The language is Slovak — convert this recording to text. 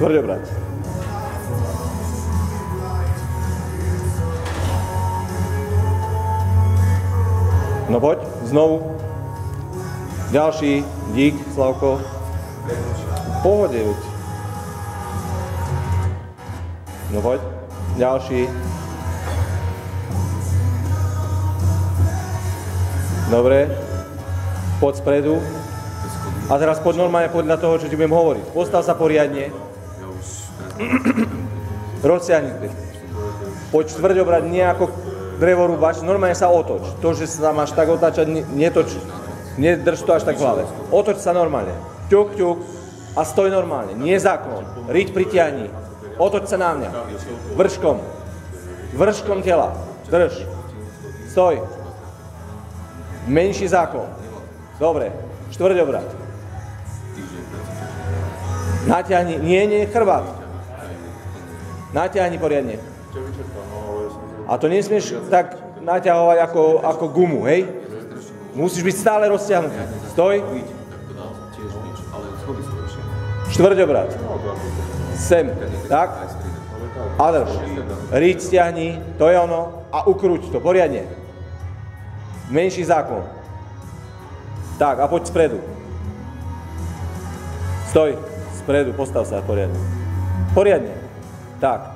Tvrďobrat. No poď, znovu. Ďalší, dík, Slavko. Pohode, ľuď. No poď, ďalší. Dobre. Poď spredu. A teraz poď normálne podľa toho, čo ti budem hovoriť. Postav sa poriadne. Rozťahni. Poď tvrďobrať, nie ako drevorúbač, normálne sa otoč. To, že sa máš tak otáčať, netoč. Nedrž to až tak v hlave. Otoč sa normálne. Ťuk, ťuk. A stoj normálne. Nie záklon. Riť pritiahni. Otoč sa na mňa. Vrškom. Vrškom tela. Drž. Stoj. Menší záklon. Dobre. Štvrťobrat. Natiahni. Nie, chrbát. Natiahni poriadne. A to nesmieš tak naťahovať ako gumu, hej? Musíš byť stále rozťahnutý. Stoj. Štvrťobrat. Sem. Tak. A drž. Riť stiahni. To je ono. A ukrúť to. Poriadne. Menší záklon. Tak. A poď spredu. Stoj. Spredu. Postav sa poriadne. Poriadne. Tak.